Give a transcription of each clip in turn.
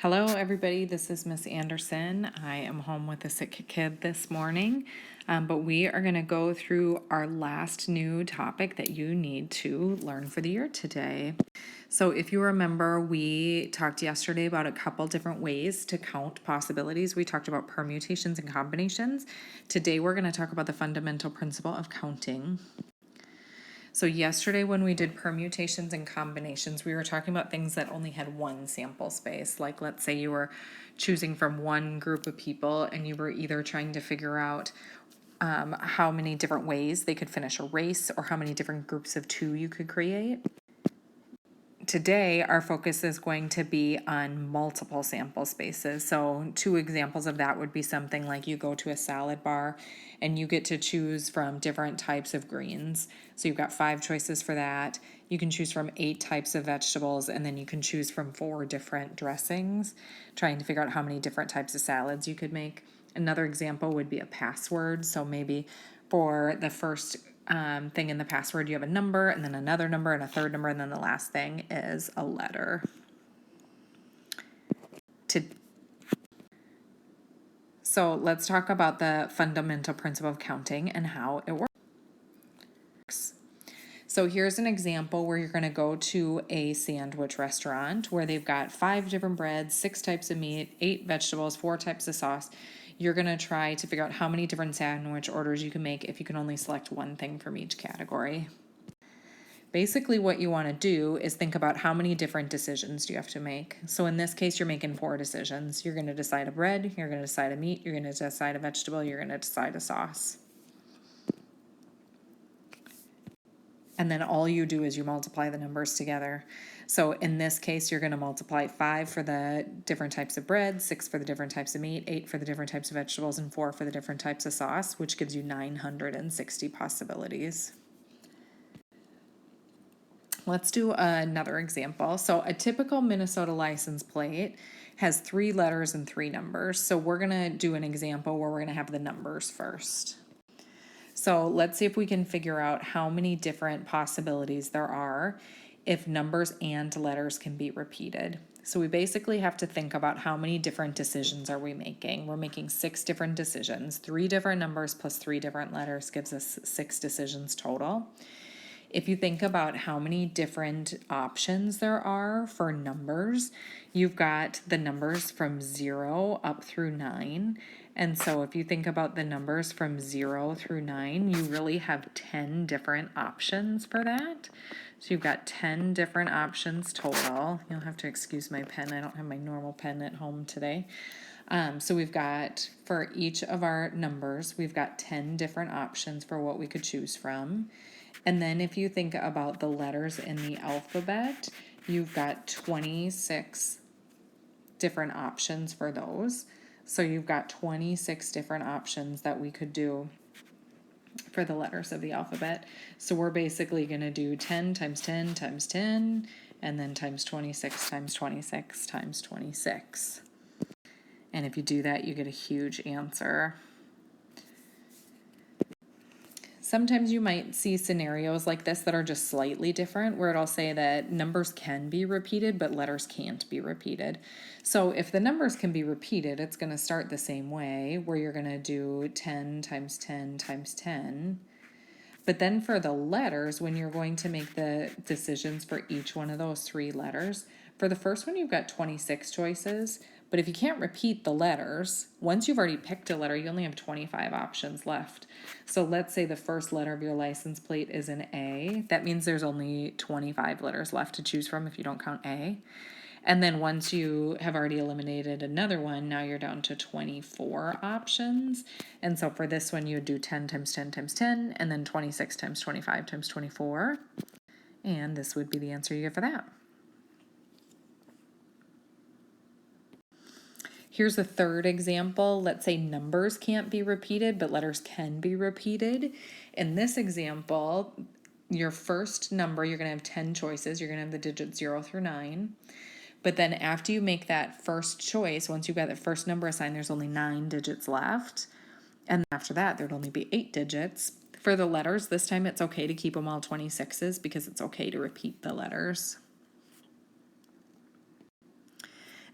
Hello everybody, this is Miss Anderson. I am home with a sick kid this morning, but we are going to go through our last new topic that you need to learn for the year today. So if you remember, we talked yesterday about a couple different ways to count possibilities. We talked about permutations and combinations. Today we're going to talk about the fundamental principle of counting. So yesterday when we did permutations and combinations, we were talking about things that only had one sample space. Like let's say you were choosing from one group of people and you were either trying to figure out how many different ways they could finish a race or how many different groups of two you could create. Today, our focus is going to be on multiple sample spaces. So two examples of that would be something like you go to a salad bar and you get to choose from different types of greens. So you've got 5 choices for that. You can choose from 8 types of vegetables, and then you can choose from 4 different dressings, trying to figure out how many different types of salads you could make. Another example would be a password. So maybe for the first thing in the password, you have a number and then another number and a third number, and then the last thing is a letter. So let's talk about the fundamental principle of counting and how it works. So here's an example where you're going to go to a sandwich restaurant where they've got 5 different breads, 6 types of meat, 8 vegetables, 4 types of sauce. You're going to try to figure out how many different sandwich orders you can make if you can only select one thing from each category. Basically, what you want to do is think about how many different decisions do you have to make. So in this case, you're making 4 decisions. You're going to decide a bread, you're going to decide a meat, you're going to decide a vegetable, you're going to decide a sauce. And then all you do is you multiply the numbers together. So in this case, you're going to multiply 5 for the different types of bread, 6 for the different types of meat, 8 for the different types of vegetables, and 4 for the different types of sauce, which gives you 960 possibilities. Let's do another example. So a typical Minnesota license plate has 3 letters and 3 numbers. So we're going to do an example where we're going to have the numbers first. So let's see if we can figure out how many different possibilities there are if numbers and letters can be repeated. So we basically have to think about how many different decisions are we making. We're making 6 different decisions. 3 different numbers plus 3 different letters gives us 6 decisions total. If you think about how many different options there are for numbers, you've got the numbers from 0 up through 9. And so if you think about the numbers from 0 through 9, you really have 10 different options for that. So you've got 10 different options total. You'll have to excuse my pen. I don't have my normal pen at home today. So we've got, for each of our numbers, we've got 10 different options for what we could choose from. And then if you think about the letters in the alphabet, you've got 26 different options for those. So you've got 26 different options that we could do for the letters of the alphabet. So we're basically going to do 10 times 10 times 10, and then times 26 times 26 times 26. And if you do that, you get a huge answer. Sometimes you might see scenarios like this that are just slightly different, where it'll say that numbers can be repeated, but letters can't be repeated. So if the numbers can be repeated, it's going to start the same way, where you're going to do 10 times 10 times 10. But then for the letters, when you're going to make the decisions for each one of those 3 letters, for the first one, you've got 26 choices. But if you can't repeat the letters, once you've already picked a letter, you only have 25 options left. So let's say the first letter of your license plate is an A. That means there's only 25 letters left to choose from if you don't count A. And then once you have already eliminated another one, now you're down to 24 options. And so for this one, you would do 10 times 10 times 10, and then 26 times 25 times 24. And this would be the answer you get for that. Here's a third example. Let's say numbers can't be repeated, but letters can be repeated. In this example, your first number, you're going to have 10 choices. You're going to have the digits 0 through 9. But then after you make that first choice, once you've got that first number assigned, there's only 9 digits left. And after that, there'd only be 8 digits. For the letters, this time it's okay to keep them all 26s because it's okay to repeat the letters.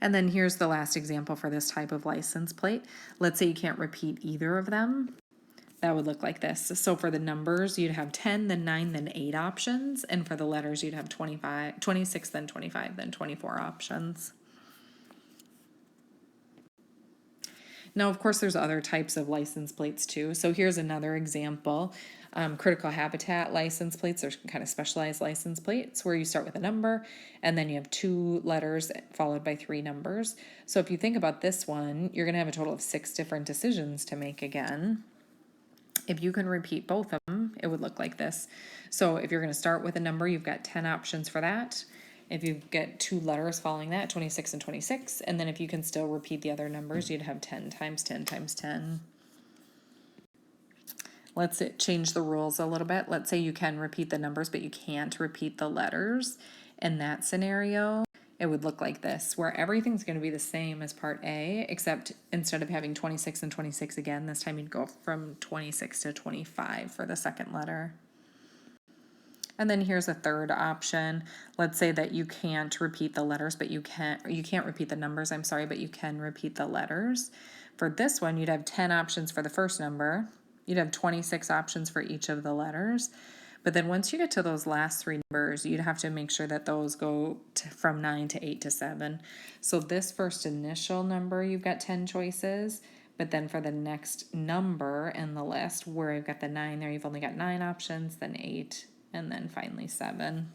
And then here's the last example for this type of license plate. Let's say you can't repeat either of them. That would look like this. So for the numbers, you'd have 10, then 9, then 8 options. And for the letters, you'd have 26, then 25, then 24 options. Now, of course, there's other types of license plates too. So here's another example. Critical habitat license plates are kind of specialized license plates where you start with a number and then you have 2 letters followed by 3 numbers. So if you think about this one, you're going to have a total of 6 different decisions to make again. If you can repeat both of them, it would look like this. So if you're going to start with a number, you've got 10 options for that. If you get 2 letters following that, 26 and 26, and then if you can still repeat the other numbers, you'd have 10 times 10 times 10. Let's change the rules a little bit. Let's say you can repeat the numbers, but you can't repeat the letters. In that scenario, it would look like this, where everything's going to be the same as part A, except instead of having 26 and 26 again, this time you'd go from 26 to 25 for the second letter. And then here's a third option. Let's say that you can't repeat the letters, but you can't repeat the numbers, I'm sorry, but you can repeat the letters. For this one, you'd have 10 options for the first number. You'd have 26 options for each of the letters. But then once you get to those last 3 numbers, you'd have to make sure that those go from 9 to 8 to 7. So this first initial number, you've got 10 choices. But then for the next number in the list, where you've got the 9 there, you've only got 9 options, then 8, and then finally 7.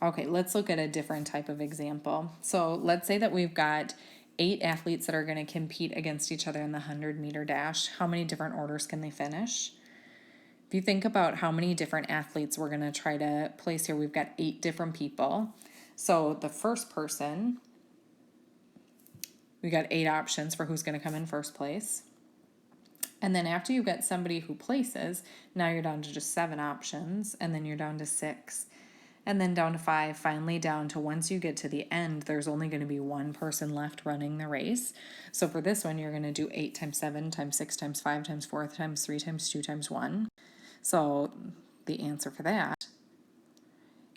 Okay, let's look at a different type of example. So let's say that we've got 8 athletes that are going to compete against each other in the 100-meter dash. How many different orders can they finish? If you think about how many different athletes we're going to try to place here, we've got 8 different people. So the first person, we got 8 options for who's going to come in first place. And then after you get somebody who places, now you're down to just 7 options, and then you're down to 6. And then down to 5, finally down to once you get to the end, there's only going to be 1 person left running the race. So for this one, you're going to do 8 times 7 times 6 times 5 times 4 times 3 times 2 times 1. So the answer for that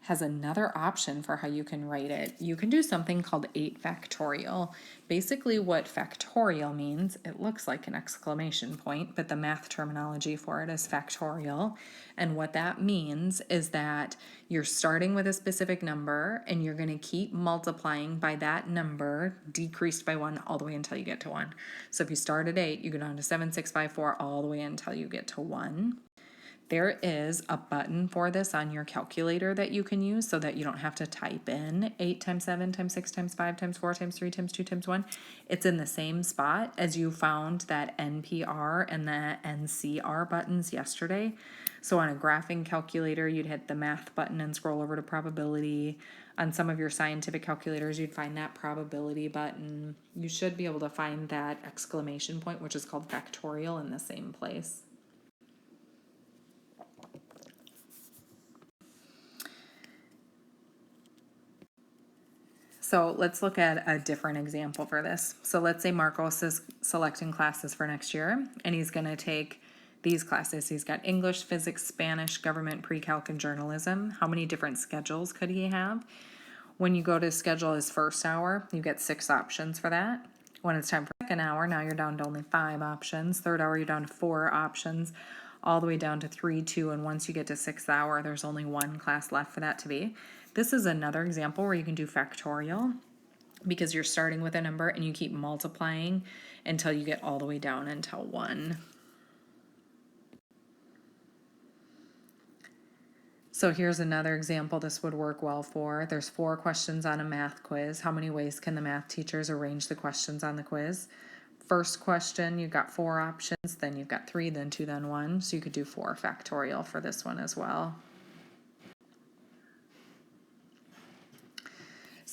has another option for how you can write it. You can do something called 8 factorial. Basically what factorial means, it looks like an exclamation point, but the math terminology for it is factorial. And what that means is that you're starting with a specific number and you're going to keep multiplying by that number decreased by 1 all the way until you get to 1. So if you start at 8, you go down to 7, 6, 5, 4 all the way until you get to 1. There is a button for this on your calculator that you can use so that you don't have to type in 8 times 7 times 6 times 5 times 4 times 3 times 2 times 1. It's in the same spot as you found that NPR and the NCR buttons yesterday. So on a graphing calculator, you'd hit the math button and scroll over to probability. On some of your scientific calculators, you'd find that probability button. You should be able to find that exclamation point, which is called factorial, in the same place. So let's look at a different example for this. So let's say Marcos is selecting classes for next year, and he's going to take these classes. He's got English, physics, Spanish, government, pre-calc, and journalism. How many different schedules could he have? When you go to schedule his first hour, you get 6 options for that. When it's time for second hour, now you're down to only 5 options. Third hour, you're down to 4 options, all the way down to 3, 2, and once you get to 6th hour, there's only 1 class left for that to be. This is another example where you can do factorial because you're starting with a number and you keep multiplying until you get all the way down until 1. So here's another example this would work well for. There's 4 questions on a math quiz. How many ways can the math teachers arrange the questions on the quiz? First question, you've got 4 options, then you've got 3, then 2, then 1. So you could do 4 factorial for this one as well.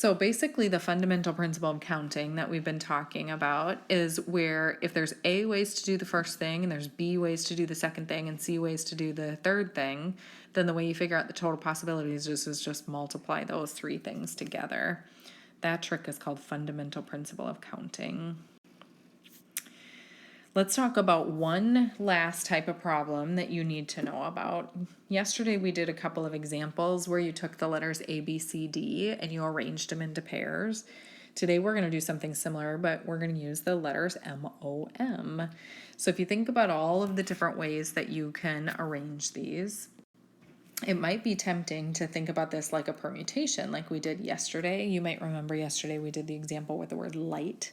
So basically the fundamental principle of counting that we've been talking about is where if there's A ways to do the first thing and there's B ways to do the second thing and C ways to do the third thing, then the way you figure out the total possibilities is just multiply those three things together. That trick is called fundamental principle of counting. Let's talk about one last type of problem that you need to know about. Yesterday we did a couple of examples where you took the letters A, B, C, D and you arranged them into pairs. Today we're going to do something similar, but we're going to use the letters M, O, M. So if you think about all of the different ways that you can arrange these, it might be tempting to think about this like a permutation like we did yesterday. You might remember yesterday we did the example with the word light.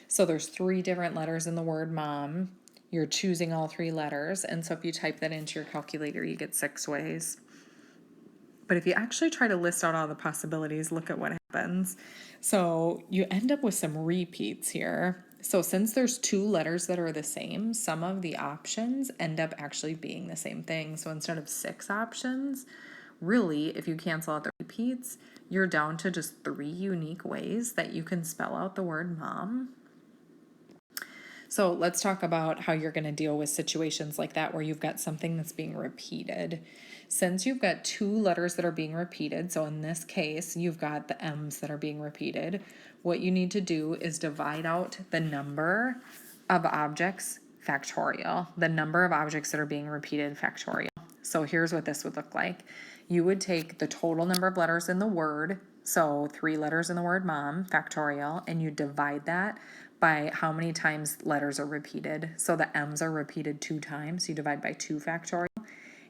So there's 3 different letters in the word mom. You're choosing all 3 letters. And so if you type that into your calculator, you get 6 ways. But if you actually try to list out all the possibilities, look at what happens. So you end up with some repeats here. So since there's 2 letters that are the same, some of the options end up actually being the same thing. So instead of 6 options, really, if you cancel out the repeats, you're down to just 3 unique ways that you can spell out the word mom. So let's talk about how you're going to deal with situations like that where you've got something that's being repeated. Since you've got 2 letters that are being repeated, so in this case, you've got the M's that are being repeated, what you need to do is divide out the number of objects factorial, the number of objects that are being repeated factorial. So here's what this would look like. You would take the total number of letters in the word, so 3 letters in the word mom, factorial, and you divide that by how many times letters are repeated. So the M's are repeated 2 times, you divide by 2 factorial.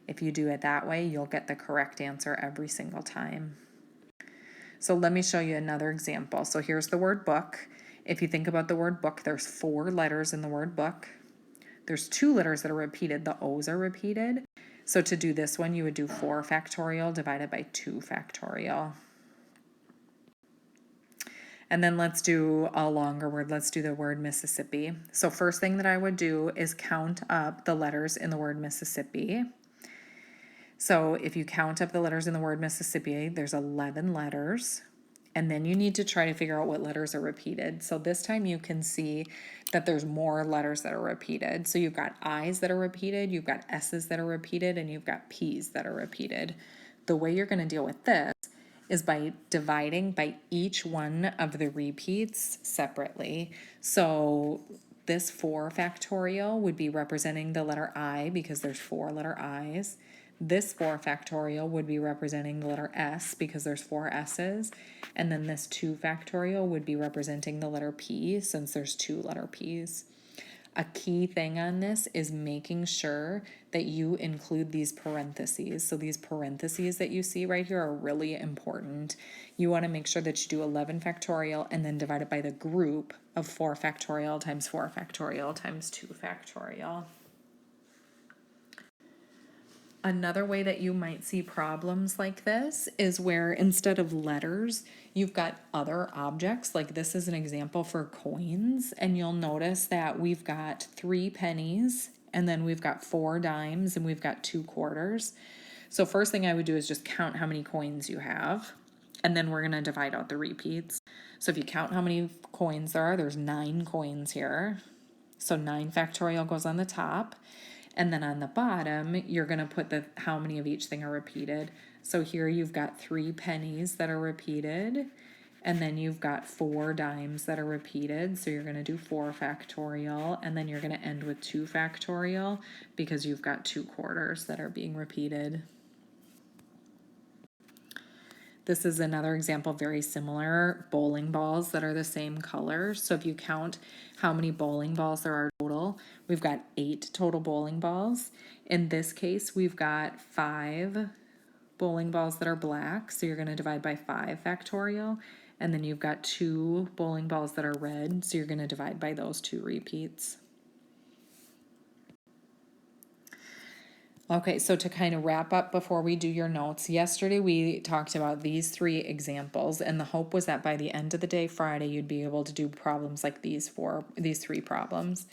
If you do it that way, you'll get the correct answer every single time. So let me show you another example. So here's the word book. If you think about the word book, there's 4 letters in the word book. There's 2 letters that are repeated, the O's are repeated. So to do this one, you would do 4 factorial divided by 2 factorial. And then let's do a longer word. Let's do the word Mississippi. So first thing that I would do is count up the letters in the word Mississippi. So if you count up the letters in the word Mississippi, there's 11 letters. And then you need to try to figure out what letters are repeated. So this time you can see that there's more letters that are repeated. So you've got I's that are repeated, you've got S's that are repeated, and you've got P's that are repeated. The way you're going to deal with this is by dividing by each one of the repeats separately. So this 4 factorial would be representing the letter I because there's 4 letter I's. This 4 factorial would be representing the letter S because there's 4 S's. And then this 2 factorial would be representing the letter P since there's 2 letter P's. A key thing on this is making sure that you include these parentheses. So these parentheses that you see right here are really important. You want to make sure that you do 11 factorial and then divide it by the group of 4 factorial times 4 factorial times 2 factorial. Another way that you might see problems like this is where instead of letters, you've got other objects. Like this is an example for coins, and you'll notice that we've got 3 pennies, and then we've got 4 dimes, and we've got 2 quarters. So first thing I would do is just count how many coins you have, and then we're going to divide out the repeats. So if you count how many coins there are, there's 9 coins here. So 9 factorial goes on the top. And then on the bottom, you're going to put the how many of each thing are repeated. So here you've got 3 pennies that are repeated. And then you've got 4 dimes that are repeated. So you're going to do 4 factorial. And then you're going to end with 2 factorial because you've got 2 quarters that are being repeated. This is another example, very similar, bowling balls that are the same color. So if you count how many bowling balls there are total, we've got 8 total bowling balls. In this case, we've got 5 bowling balls that are black, so you're going to divide by 5 factorial. And then you've got 2 bowling balls that are red, so you're going to divide by those 2 repeats. Okay, so to kind of wrap up before we do your notes, yesterday we talked about these 3 examples, and the hope was that by the end of the day, Friday, you'd be able to do problems like these 3 problems.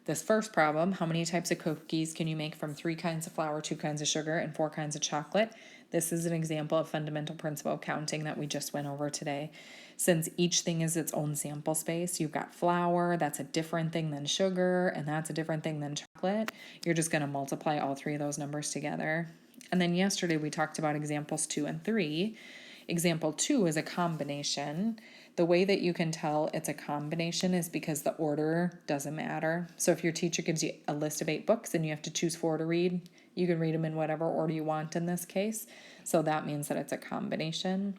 This first problem, how many types of cookies can you make from 3 kinds of flour, 2 kinds of sugar, and 4 kinds of chocolate? This is an example of fundamental principle of counting that we just went over today. Since each thing is its own sample space, you've got flour, that's a different thing than sugar, and that's a different thing than chocolate. You're just going to multiply all three of those numbers together. And then yesterday we talked about examples 2 and 3. Example 2 is a combination. The way that you can tell it's a combination is because the order doesn't matter. So if your teacher gives you a list of 8 books and you have to choose 4 to read, you can read them in whatever order you want in this case. So that means that it's a combination.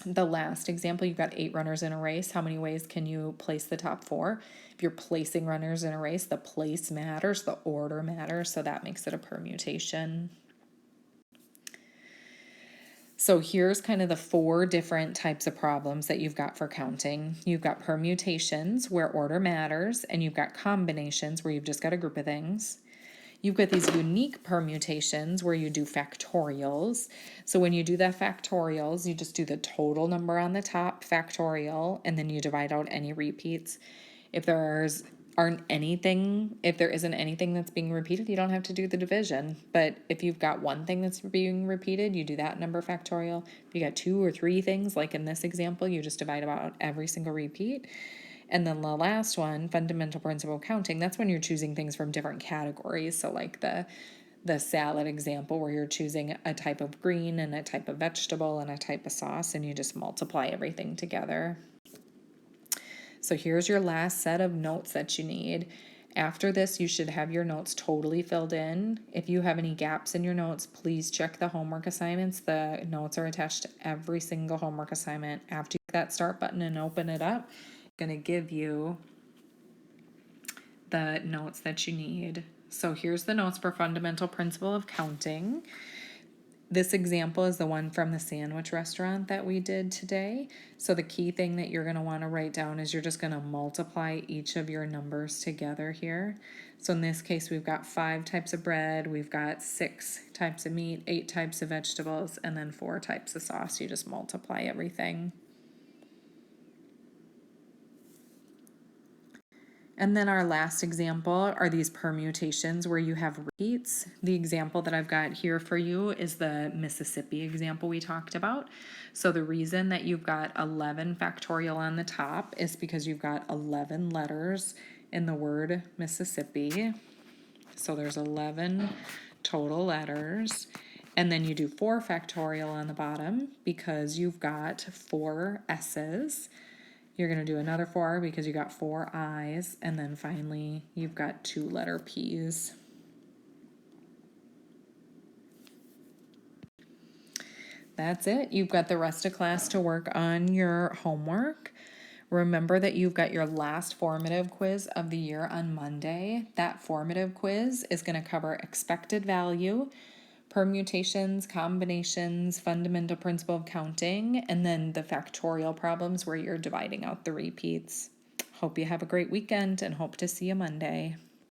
The last example, you've got 8 runners in a race. How many ways can you place the top 4? If you're placing runners in a race, the place matters, the order matters, so that makes it a permutation. So here's kind of the 4 different types of problems that you've got for counting. You've got permutations where order matters, and you've got combinations where you've just got a group of things. You've got these unique permutations where you do factorials. So when you do the factorials, you just do the total number on the top, factorial, and then you divide out any repeats. If there isn't anything that's being repeated, you don't have to do the division. But if you've got one thing that's being repeated, you do that number factorial. If you got 2 or 3 things, like in this example, you just divide about every single repeat. And then the last one, fundamental principle of counting, that's when you're choosing things from different categories. So like the salad example where you're choosing a type of green and a type of vegetable and a type of sauce, and you just multiply everything together. So here's your last set of notes that you need. After this, you should have your notes totally filled in. If you have any gaps in your notes, please check the homework assignments. The notes are attached to every single homework assignment. After you click that start button and open it up, it's going to give you the notes that you need. So here's the notes for fundamental principle of counting. This example is the one from the sandwich restaurant that we did today. So the key thing that you're going to want to write down is you're just going to multiply each of your numbers together here. So in this case, we've got 5 types of bread, we've got 6 types of meat, 8 types of vegetables, and then 4 types of sauce. You just multiply everything. And then our last example are these permutations where you have repeats. The example that I've got here for you is the Mississippi example we talked about. So the reason that you've got 11 factorial on the top is because you've got 11 letters in the word Mississippi. So there's 11 total letters. And then you do 4 factorial on the bottom because you've got 4 S's. You're going to do another 4 because you got 4 I's, and then finally you've got 2 letter P's. That's it. You've got the rest of class to work on your homework. Remember that you've got your last formative quiz of the year on Monday. That formative quiz is going to cover expected value, permutations, combinations, fundamental principle of counting, and then the factorial problems where you're dividing out the repeats. Hope you have a great weekend and hope to see you Monday.